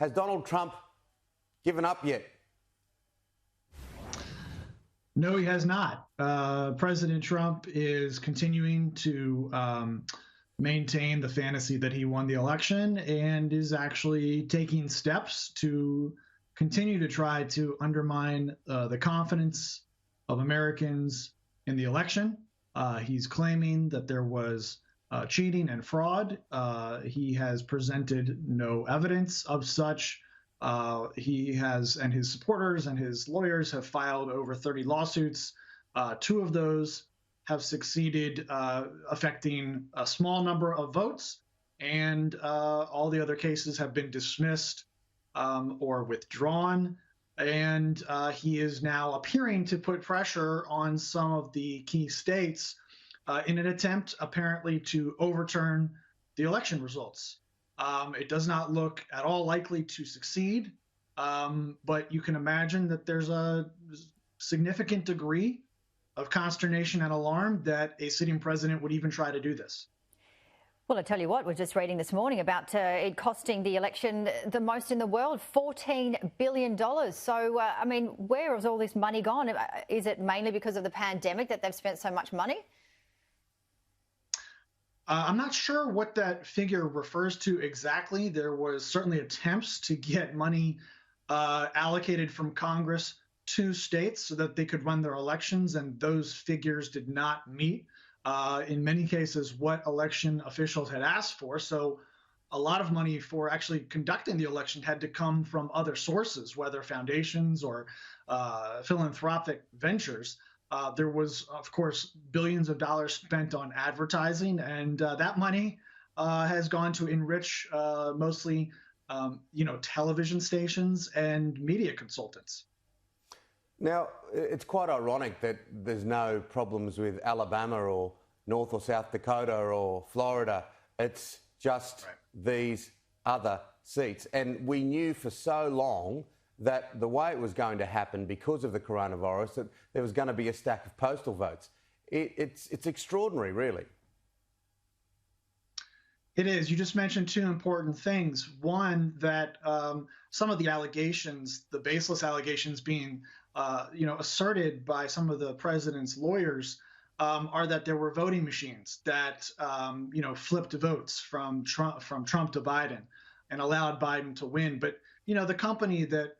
Has Donald Trump given up yet? No, he has not. President Trump is continuing to maintain the fantasy that he won the election and is actually taking steps to continue to try to undermine the confidence of Americans in the election. He's claiming that there was cheating and fraud. He has presented no evidence of such. He has, and his supporters and his lawyers have filed over 30 lawsuits. 2 of those have succeeded, affecting a small number of votes, and all the other cases have been dismissed or withdrawn. And he is now appearing to put pressure on some of the key states in an attempt, apparently, to overturn the election results. It does not look at all likely to succeed, but you can imagine that there's a significant degree of consternation and alarm that a sitting president would even try to do this. Well, I tell you what, we're just reading this morning about it costing the election the most in the world, $14 billion. So, I mean, where has all this money gone? Is it mainly because of the pandemic that they've spent so much money? I'm not sure what that figure refers to exactly. There was certainly attempts to get money allocated from Congress to states so that they could run their elections, and those figures did not meet, in many cases, what election officials had asked for. So a lot of money for actually conducting the election had to come from other sources, whether foundations or philanthropic ventures. There was, of course, billions of dollars spent on advertising, and that money has gone to enrich mostly, television stations and media consultants. Now, it's quite ironic that there's no problems with Alabama or North or South Dakota or Florida. It's just these other seats. And we knew for so long that the way it was going to happen because of the coronavirus, that there was going to be a stack of postal votes. It's extraordinary, really. It is. You just mentioned 2 important things. One, that some of the allegations, the baseless allegations being asserted by some of the president's lawyers, are that there were voting machines that flipped votes from Trump to Biden and allowed Biden to win. But the company that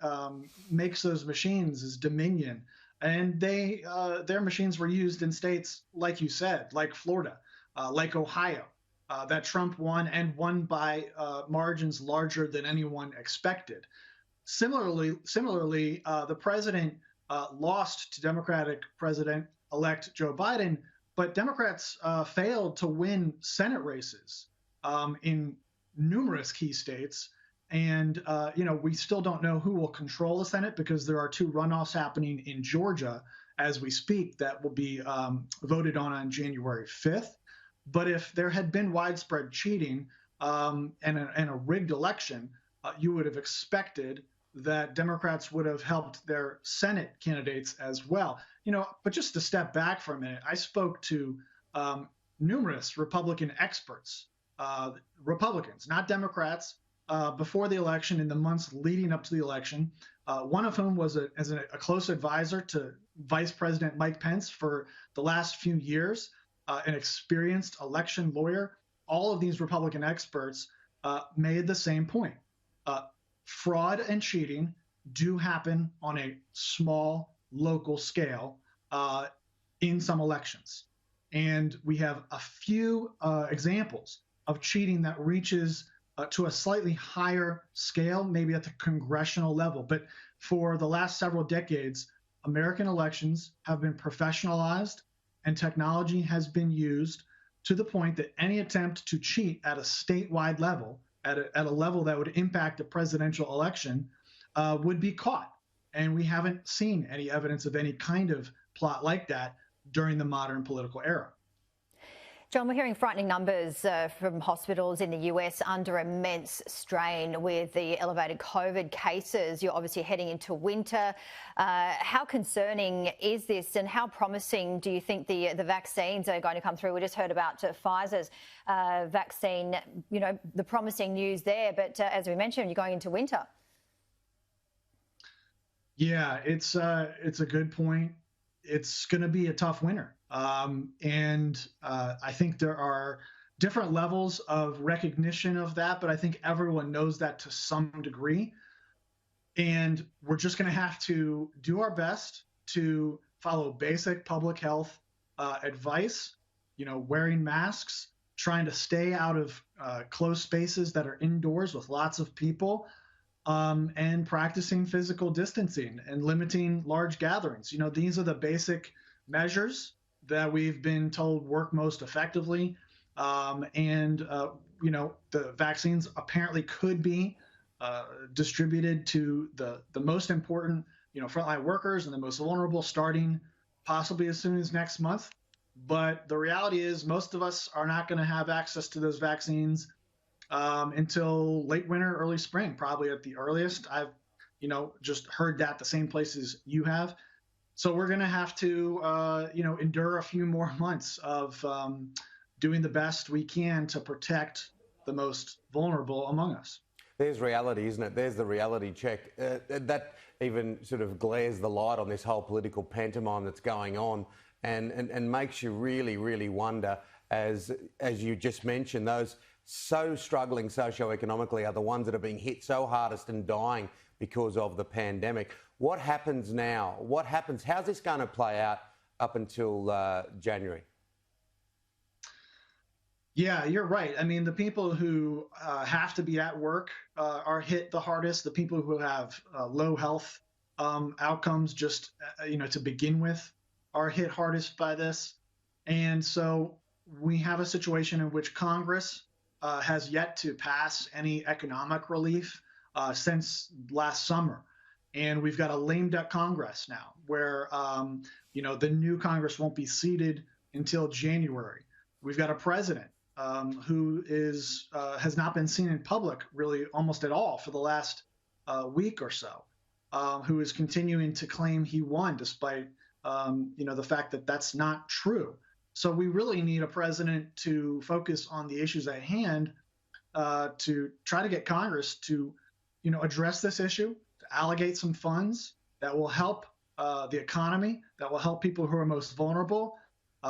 makes those machines is Dominion, and their machines were used in states, like you said, like Florida, like Ohio, that Trump won, and won by margins larger than anyone expected. Similarly, the president lost to Democratic President-elect Joe Biden, but Democrats failed to win Senate races in numerous key states. And, we still don't know who will control the Senate, because there are 2 runoffs happening in Georgia as we speak that will be voted on January 5th. But if there had been widespread cheating and a rigged election, you would have expected that Democrats would have helped their Senate candidates as well. But just to step back for a minute, I spoke to numerous Republican experts, Republicans, not Democrats, before the election, in the months leading up to the election, one of whom was a close advisor to Vice President Mike Pence for the last few years, an experienced election lawyer. All of these Republican experts made the same point. Fraud and cheating do happen on a small local scale in some elections. And we have a few examples of cheating that reaches to a slightly higher scale, maybe at the congressional level. But for the last several decades, American elections have been professionalized, and technology has been used to the point that any attempt to cheat at a statewide level, at a level that would impact a presidential election, would be caught. And we haven't seen any evidence of any kind of plot like that during the modern political era. John, we're hearing frightening numbers from hospitals in the US under immense strain with the elevated COVID cases. You're obviously heading into winter. How concerning is this, and how promising do you think the vaccines are going to come through? We just heard about Pfizer's vaccine, you know, the promising news there. But as we mentioned, you're going into winter. Yeah, it's a good point. It's going to be a tough winter. I think there are different levels of recognition of that, but I think everyone knows that to some degree. And we're just going to have to do our best to follow basic public health advice, you know, wearing masks, trying to stay out of close spaces that are indoors with lots of people, and practicing physical distancing and limiting large gatherings. You know, these are the basic measures that we've been told work most effectively. You know, the vaccines apparently could be distributed to the most important, you know, frontline workers and the most vulnerable starting possibly as soon as next month. But the reality is most of us are not going to have access to those vaccines until late winter, early spring, probably at the earliest. I've, you know, just heard that the same places you have. So we're going to have to, you know, endure a few more months of doing the best we can to protect the most vulnerable among us. There's reality, isn't it? There's the reality check. That even sort of glares the light on this whole political pantomime that's going on, and makes you really, really wonder, as you just mentioned, those so struggling socioeconomically are the ones that are being hit so hardest and dying because of the pandemic. What happens now? What happens? How's this going to play out up until January? Yeah, you're right. I mean, the people who have to be at work are hit the hardest. The people who have low health outcomes, just you know, to begin with, are hit hardest by this. And so we have a situation in which Congress has yet to pass any economic relief since last summer. And we've got a lame duck Congress now where, you know, the new Congress won't be seated until January. We've got a president who has not been seen in public really almost at all for the last week or so, who is continuing to claim he won despite, you know, the fact that that's not true. So we really need a president to focus on the issues at hand, to try to get Congress to, you know, address this issue, to allocate some funds that will help the economy, that will help people who are most vulnerable.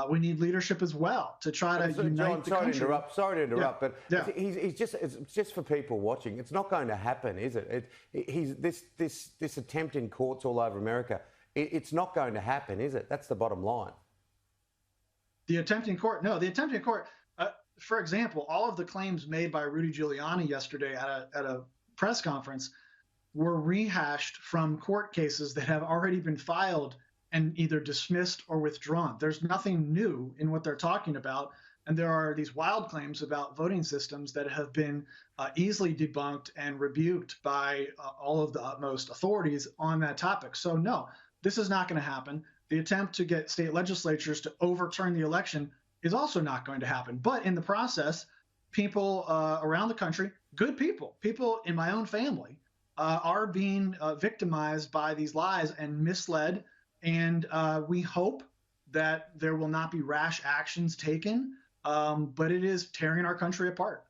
We need leadership as well to try to unite the country. Sorry to interrupt, yeah. But it's just for people watching. It's not going to happen, is it? This attempt in courts all over America. It's not going to happen, is it? That's the bottom line. The attempt in court, no. The attempt in court, for example, all of the claims made by Rudy Giuliani yesterday at a press conference were rehashed from court cases that have already been filed and either dismissed or withdrawn. There's nothing new in what they're talking about. And there are these wild claims about voting systems that have been easily debunked and rebuked by all of the utmost authorities on that topic. So no, this is not going to happen. The attempt to get state legislatures to overturn the election is also not going to happen. But in the process, people around the country, good people in my own family, are being victimized by these lies and misled. And we hope that there will not be rash actions taken, but it is tearing our country apart.